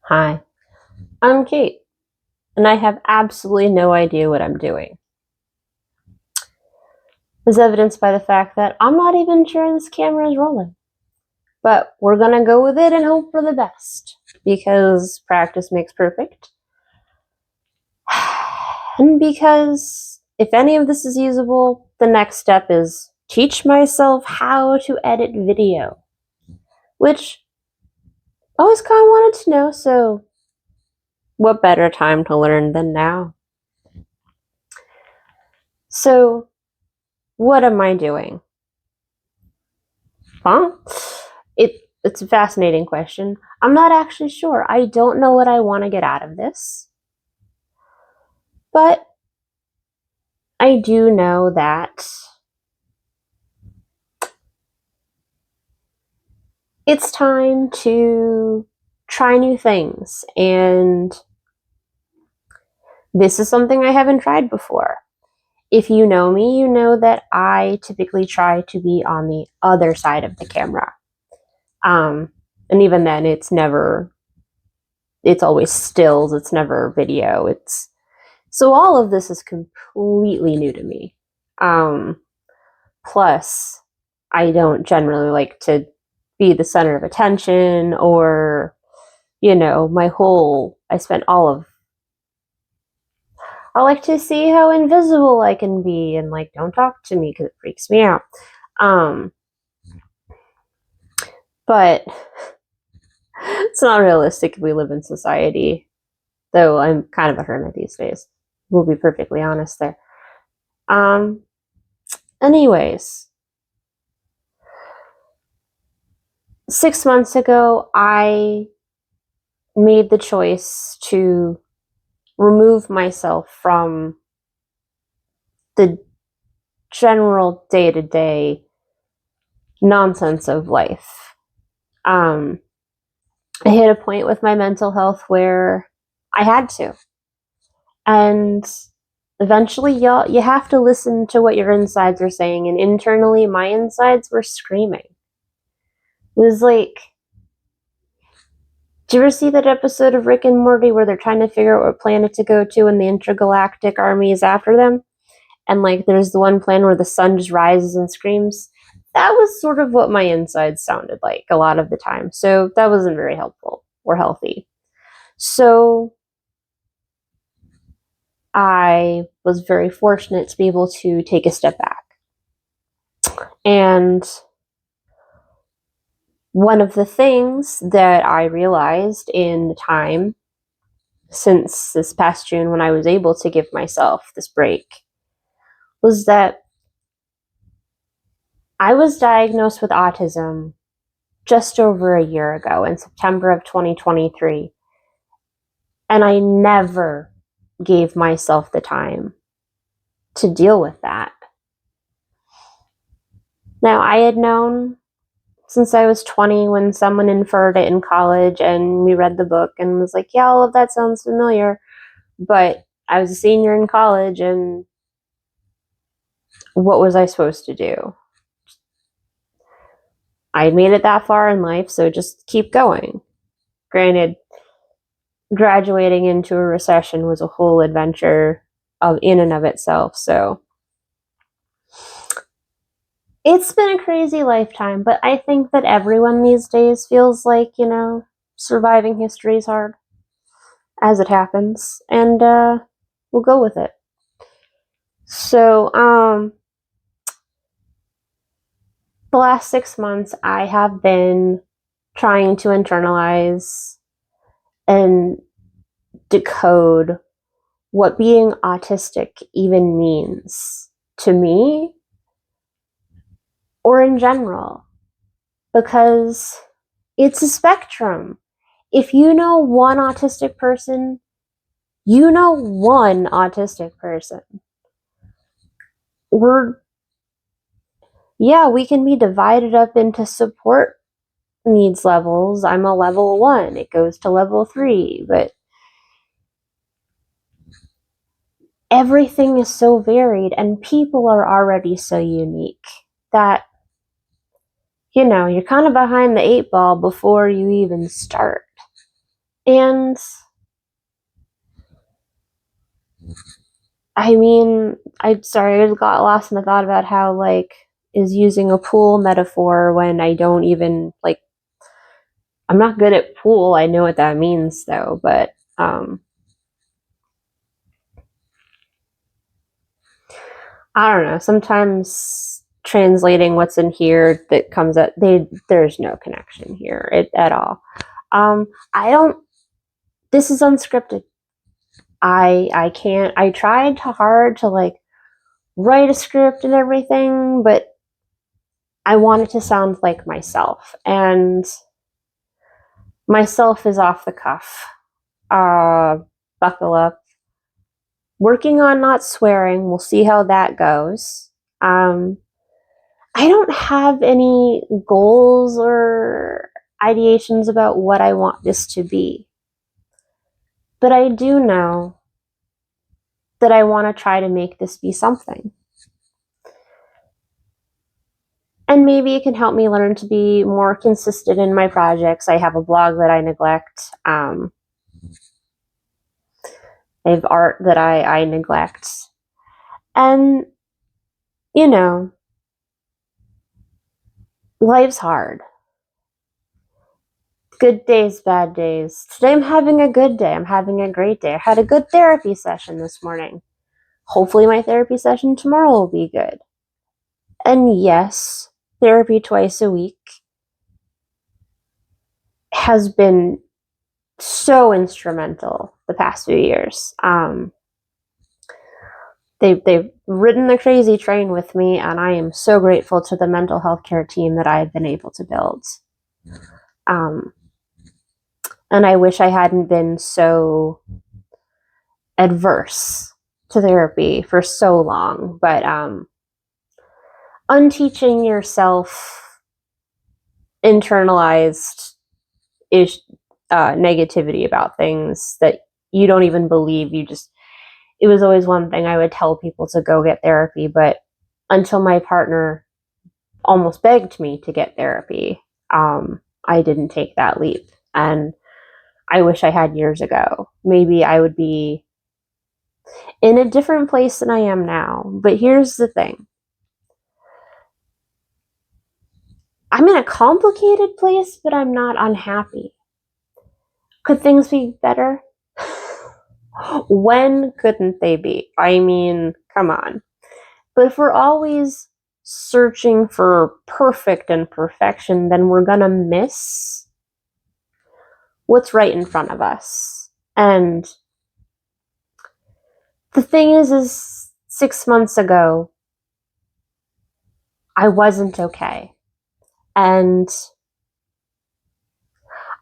Hi, I'm Kate, and I have absolutely no idea what I'm doing. As evidenced by the fact that I'm not even sure this camera is rolling. But we're gonna go with it and hope for the best, because practice makes perfect. And because if any of this is usable, the next step is teach myself how to edit video, which I always kind of wanted to know, so what better time to learn than now? So, what am I doing? Huh? It's a fascinating question. I'm not actually sure. I don't know what I want to get out of this. But I do know that it's time to try new things, and this is something I haven't tried before. If you know me, you know that I typically try to be on the other side of the camera. Um, and even then, it's always stills, it's never video. So all of this is completely new to me. Um, Plus, I don't generally like to be the center of attention or, I like to see how invisible I can be and like, don't talk to me because it freaks me out. Um, but it's not realistic if we live in society, though I'm kind of a hermit these days. We'll be perfectly honest there. Um, Anyways, 6 months ago, I made the choice to remove myself from the general day to day nonsense of life. Um, I hit a point with my mental health where I had to. And eventually, you have to listen to what your insides are saying. And internally, my insides were screaming. It was like, do you ever see that episode of Rick and Morty where they're trying to figure out what planet to go to and the intergalactic army is after them? And like there's the one plan where the sun just rises and screams. That was sort of what my insides sounded like a lot of the time. So that wasn't very helpful or healthy. So I was very fortunate to be able to take a step back. And one of the things that I realized in the time since this past June when I was able to give myself this break was that I was diagnosed with autism just over a year ago in September of 2023. And I never gave myself the time to deal with that. Now, I had known since I was 20 when someone inferred it in college and we read the book and was like, yeah, all of that sounds familiar. But I was a senior in college and what was I supposed to do? I had made it that far in life, so just keep going. Granted, graduating into a recession was a whole adventure in and of itself, so it's been a crazy lifetime, but I think that everyone these days feels like, surviving history is hard as it happens, and we'll go with it. So, the last 6 months, I have been trying to internalize and decode what being autistic even means to me or in general, because it's a spectrum. If you know one autistic person, you know one autistic person. We can be divided up into support needs levels. I'm a level 1, it goes to level 3, but everything is so varied and people are already so unique that, you're kind of behind the 8 ball before you even start. And I mean, I'm sorry, I got lost in the thought about how, like, is using a pool metaphor when I don't even, like, I'm not good at pool. I know what that means, though, but, I don't know. Sometimes translating what's in here that comes out, there's no connection here at all. I don't, this is unscripted. I can't, I tried hard to, like, write a script and everything, but I want it to sound like myself, and myself is off the cuff. Buckle up. Working on not swearing. We'll see how that goes. I don't have any goals or ideations about what I want this to be, but I do know that I want to try to make this be something. And maybe it can help me learn to be more consistent in my projects. I have a blog that I neglect. I have art that I neglect. And, you know, life's hard. Good days, bad days. Today I'm having a good day. I'm having a great day. I had a good therapy session this morning. Hopefully my therapy session tomorrow will be good. And yes, therapy twice a week has been so instrumental the past few years. They've ridden the crazy train with me, and I am so grateful to the mental health care team that I've been able to build. And I wish I hadn't been so adverse to therapy for so long, but unteaching yourself internalized negativity about things that you don't even believe. It was always one thing I would tell people to go get therapy, but until my partner almost begged me to get therapy, I didn't take that leap. And I wish I had years ago. Maybe I would be in a different place than I am now. But here's the thing. I'm in a complicated place, but I'm not unhappy. Could things be better? When couldn't they be? I mean, come on. But if we're always searching for perfect and perfection, then we're gonna miss what's right in front of us. And the thing is 6 months ago, I wasn't okay. And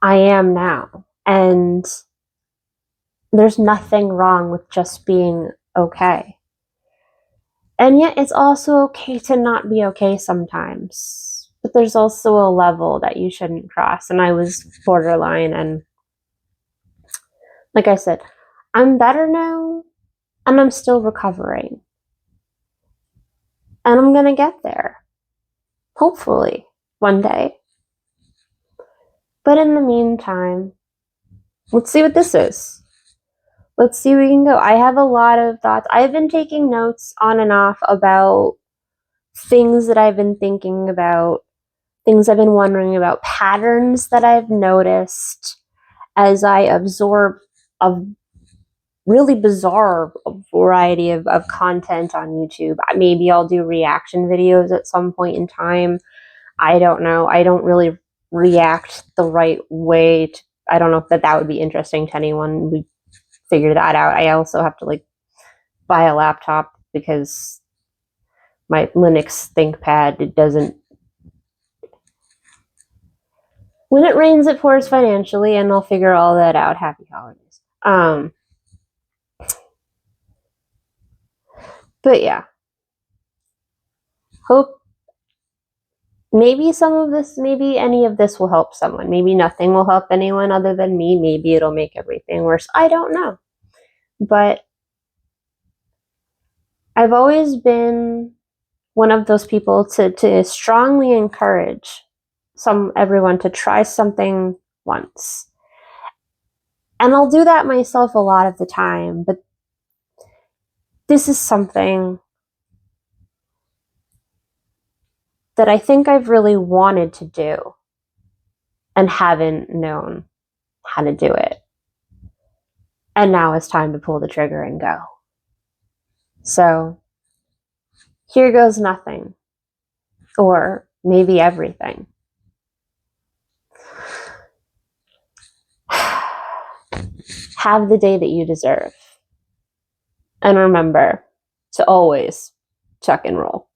I am now. And there's nothing wrong with just being okay. And yet it's also okay to not be okay sometimes. But there's also a level that you shouldn't cross. And I was borderline. And like I said, I'm better now. And I'm still recovering. And I'm going to get there. Hopefully, one day. But in the meantime, let's see what this is. Let's see where we can go. I have a lot of thoughts. I've been taking notes on and off about things that I've been thinking about, things I've been wondering about, patterns that I've noticed as I absorb a really bizarre variety of content on YouTube. Maybe I'll do reaction videos at some point in time. I don't know. I don't really react the right way. I don't know if that would be interesting to anyone. We figure that out. I also have to, like, buy a laptop because my Linux ThinkPad, it doesn't. When it rains, it pours financially, and I'll figure all that out. Happy holidays. But yeah, hope maybe any of this will help someone. Maybe nothing will help anyone other than me. Maybe it'll make everything worse. I don't know. But I've always been one of those people to strongly encourage everyone to try something once. And I'll do that myself a lot of the time, but this is something that I think I've really wanted to do and haven't known how to do it. And now it's time to pull the trigger and go. So here goes nothing, or maybe everything. Have the day that you deserve. And remember to always chuck and roll.